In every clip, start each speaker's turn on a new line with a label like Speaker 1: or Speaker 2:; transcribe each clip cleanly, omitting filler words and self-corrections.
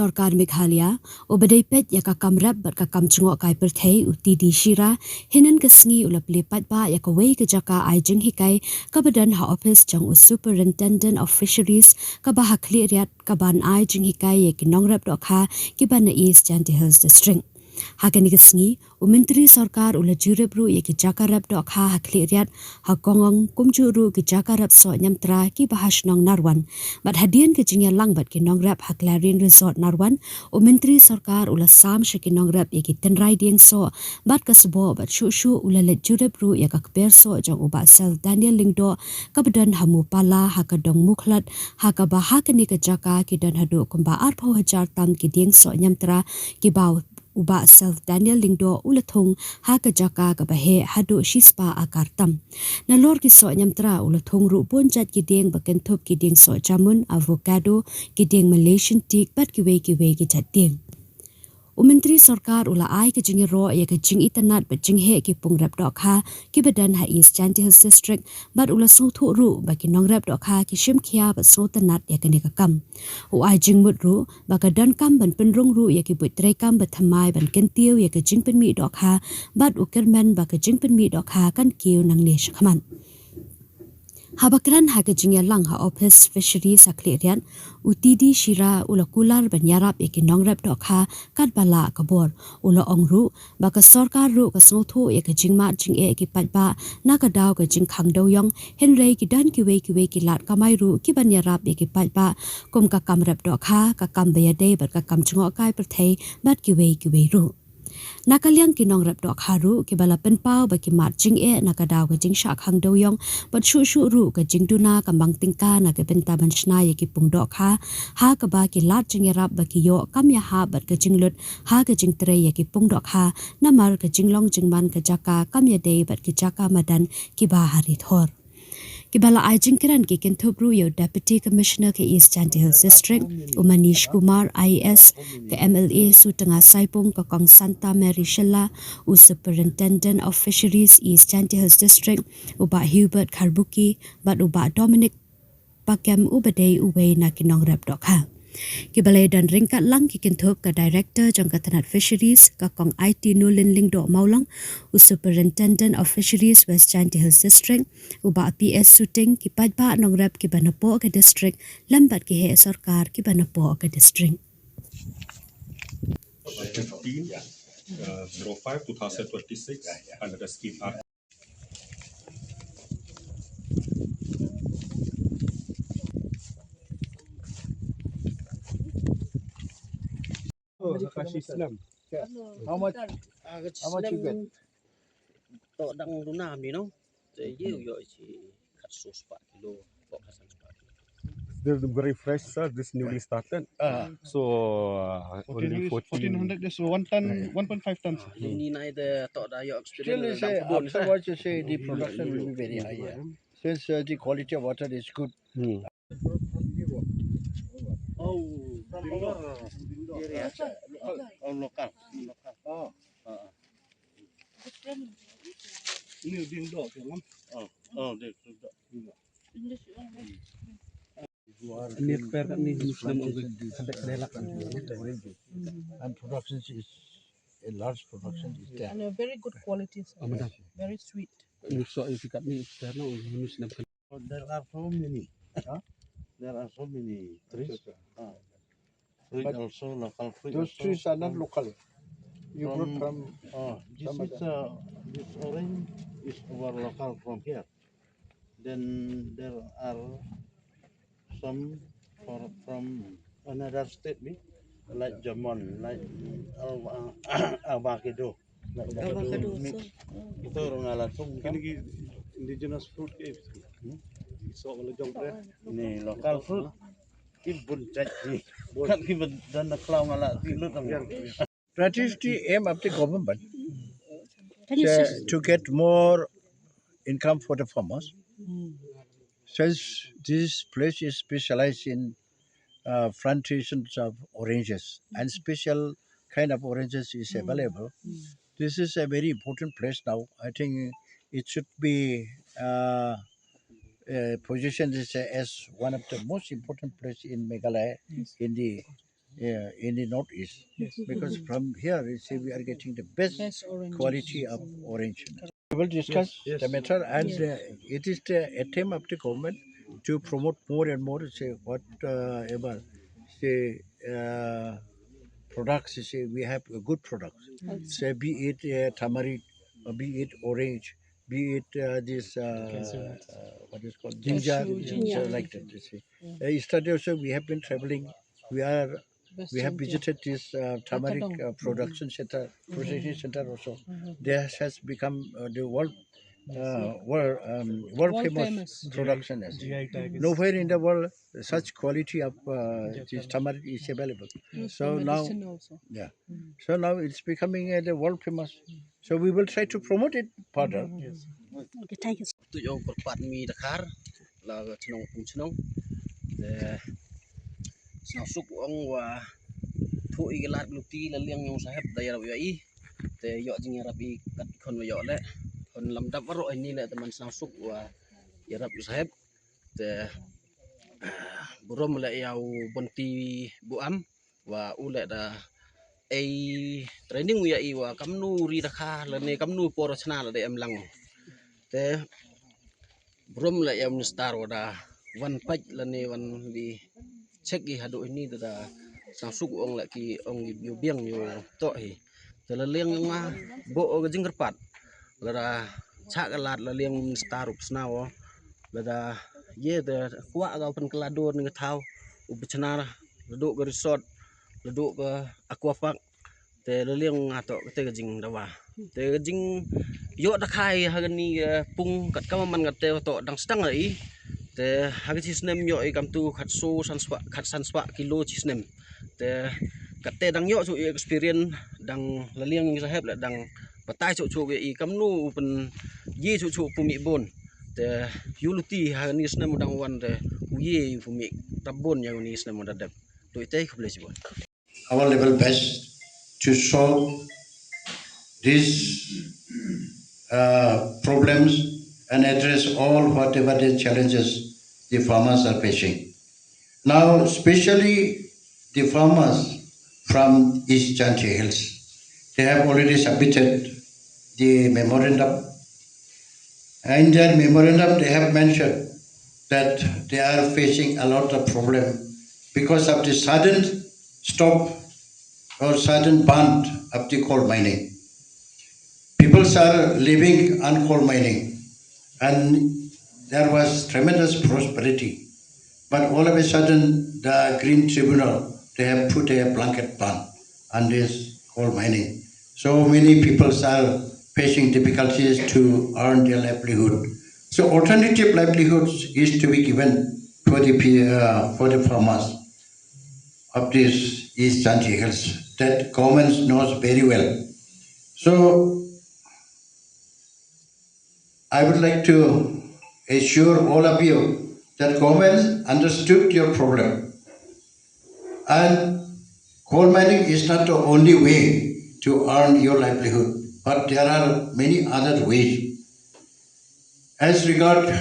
Speaker 1: sorkar Meghalaya obadai pet yaka kamrap bat ka kam chungok kai perthei uti di shira hinan kesngi ulap lepat ba yaka wei ke jaka ai jinghikai kabadan ha ophis jang u superintendent of fisheries ka ba hakli riat kaban ai jinghikai yaki nongrap dohkha kiba na east Chanti Hills district Hakani kesngi, Myntri sorkar ula jurebru yaki jaka rap dohkha hakli riat hakongong kumjuru ki jaka rap so nyamtra ki bahas nong narwan. Bat hadian ke jingya lang bat ki nong rap haklarin resort narwan, Myntri sorkar ula sam shaki nong rap yaki tenrai dieng so, bat kasbo bat shu ula let jurebru yaka kper so jang uba sel Daniel Lingdo kabadan hamu pala hakadong muklat hakaba hakani ke jaka ki dan hadu kumba arpo hajar tam ki dieng so nyamtra ki bau uba self Daniel Lingdo ulathung ha ka jaka ka bahe hadu shispa akartam na lor ki so nyamtra ulathung ru bonjat ki deng baken thop ki deng so jamun avocado ki deng Malaysian teak bat ki we ki chat deng Myntri sorkar ula ai ke jingi ro ya ke jing itanat ba jing he ki pungrap dohkha ki badan ha east Chanti Hills district bat ula so thu ru ba ki nongrap dohkha ki shim khia ba so tanat ya ke ni ka kam u ai jing mut ru ba ka dan kam ban penrong ru ya ki butre kam ba thamai ban kentiu ya ke jing pen mi dohkha bat u kermen ba ka jing pen mi dohkha kan kiu nang le shakman Habakran hake jingya lang ha ophis Fisheries aklerian utidi shira ula kular banyarap yaki nongrap dohkha kat bala kabor ula ongru baka sorkar ru ka snotho yaki jingma jing e ki paidbah na ka daw ka jing khang daw yong henrei ki dan ki we ki lat kamai ru ki banyarap yaki paidbah kum ka kamrap dohkha ka kam bayade bat ka kam chungok kai perthei bat ki we ru Nakaliang kinong rap dohkha ru ki bala penpau ba ki mat jing e nakadaw ka jing sha khang daw yong bat shu ru ka jing duna ka mang tingka na ka benta ban shna ye ki pung dohkha ha ka ba ki lat jing rap ba ki yo kam ya ha bat ka jing lut ha ka jing tre ye ki pung dohkha namar ka jing long jing man ka jaka kam ya dei bat ki jaka madan ki ba hari thor Kibala Ajinkiran ki Kintubru yo Deputy Commissioner ke East Chanti Hills District, Manish Kumar IAS ke MLA Sutanga Saipung ke Kong Santa Mary Shella, Superintendent of Fisheries East Chanti Hills District, Uba Hubert Karbuki, bat Uba Dominic Pakem Ubadei Uwe na kinong rep dohkha. Kibalay dan ringkat lang kikintup ka Director jang katanat Fisheries ka Kong IT Nulin Lingdo Maulang u Superintendent of Fisheries West Chanti Hills District uba PS Suting ki paidbah nong rep ki banapo ka district lambat ki he sorkar ki banapo ka district
Speaker 2: 15 05 2026 under the scheme Act.
Speaker 3: Islam. How much you get?
Speaker 4: Tok dang luna mi no. Yo kat sos 4 kilo, kok kasan 4 kilo.
Speaker 2: They're very fresh, sir. This newly started. So only
Speaker 3: 1400. Just 1 ton, 1.5 tons.
Speaker 4: Ini na ide tok da yo
Speaker 3: Still,
Speaker 4: experience
Speaker 3: say afterwards, you say the production will be very high. Since the quality of water is good.
Speaker 4: Oh, area. Local.
Speaker 3: Oh.
Speaker 4: Ini dingdo kan? Oh, dingdo.
Speaker 3: Ini per ni Muslim and production is a large production is there.
Speaker 5: And a very good quality, sir. Very sweet.
Speaker 4: So if you got me external Muslim. There are so many. There are so many trees. Fruit
Speaker 3: But
Speaker 4: also local fruit.
Speaker 3: those
Speaker 4: also
Speaker 3: trees are not local. You brought from
Speaker 4: this is this orange is our local from here. Then there are some from another state, like Jamon, like avocado. Like avocado mix. Itu orang langsung kan?
Speaker 2: indigenous fruit caves. So
Speaker 4: Ini local fruit. Kibun cacing. Kan kibun dan naklau ngalah tilut ang.
Speaker 3: that is the aim of the government to get more income for the farmers. Since this place is specialized in plantations of oranges and special kind of oranges is available. This is a very important place now. I think it should be positioned as one of the most important place in Meghalaya in the in the northeast. Because from here, you see, we are getting the best
Speaker 5: Best oranges.
Speaker 3: quality of orange. We will discuss the matter, and it is the attempt of the government to promote more and more, say, whatever, say, products, say, we have good products. Say, be it tamarind, or be it orange, be it this, what is called, ginger,
Speaker 5: ginger.
Speaker 3: like that, you see. Yesterday also, we have been traveling. We are we have visited this turmeric production center, processing center also. This has become the world famous production. Nowhere in the world such quality of this turmeric is available. So now,
Speaker 5: Also.
Speaker 3: so now it's becoming the world famous. So we will try to promote it further.
Speaker 5: Okay, thank you.
Speaker 6: tụi ông bật bạn mì đặc khár là chnong cùng chnong để sản xuất của ông và thui cái lát lục ti là liang nhung sahab đây là vậy để dọ jing rabi cắt con vào dọ đấy còn làm đắp rồi ni là teman sản xuất và rab sahab để brom lại yau bonti buam và u lại là ai training vậy và cắm nu ri đặc khá là này cắm nu porosna là để em lăng để brom la yam star wada wan paj la ne wan di check gi hado ini da sang suk ong la ki ong yu biang yu to hi te la leng ma bo ga jingr pat la da cha ga lat la leng star up snaw la da ye da kwa ga pen klado ni thau u bichna la do ga resort la do ga aqua park te la leng ato te ga jing da wa te ga jing yo da khai hagani pung kat kamaman gat te to dang stang ai te hagi chisnem yo i kam tu khat so san swa kilo chisnem te kat te dang yo chu experience dang la liang sa hep la dang patai chu chu i kam nu pen ye chu chu pumi bon te yuluti hagani snem dang wan te ye pumi tabon yang ni snem da dep to te khle chi bon
Speaker 3: Our level best to solve these problems and address all whatever the challenges the farmers are facing. Now, especially the farmers from East Chanchi Hills, they have already submitted the memorandum. In their memorandum, they have mentioned that they are facing a lot of problem because of the sudden stop or sudden ban of the coal mining. People are living on coal mining, and there was tremendous prosperity. But all of a sudden, the Green Tribunal, they have put a blanket ban on this coal mining. So many people are facing difficulties to earn their livelihood. So alternative livelihoods is to be given for the farmers of these East Chanchi Hills that government knows very well. So I would like to assure all of you that government understood your problem. And coal mining is not the only way to earn your livelihood, but there are many other ways. As regard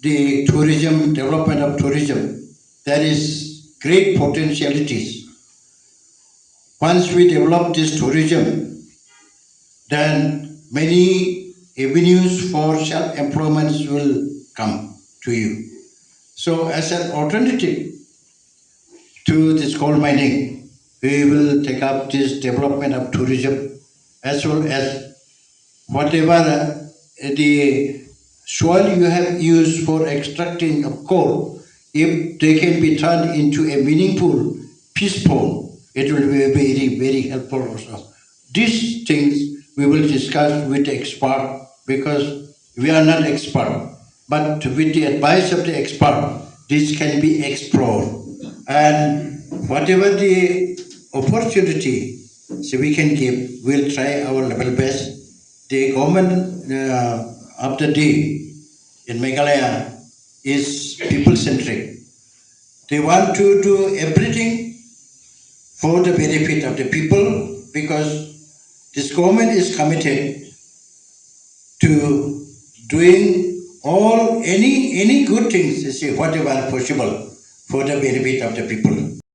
Speaker 3: the tourism, development of tourism, there is great potentialities. Once we develop this tourism, then many avenues for self-employment will come to you. So as an alternative to this coal mining, we will take up this development of tourism as well as whatever the soil you have used for extracting of coal, if they can be turned into a meaningful peace pond, it will be very, very helpful also. These things we will discuss with the expert because we are not expert, but with the advice of the expert, this can be explored. And whatever the opportunity so we can give, we'll try our level best. The government of the day in Meghalaya is people-centric. They want to do everything for the benefit of the people because this government is committed to doing any good things, whatever possible for the benefit of the people.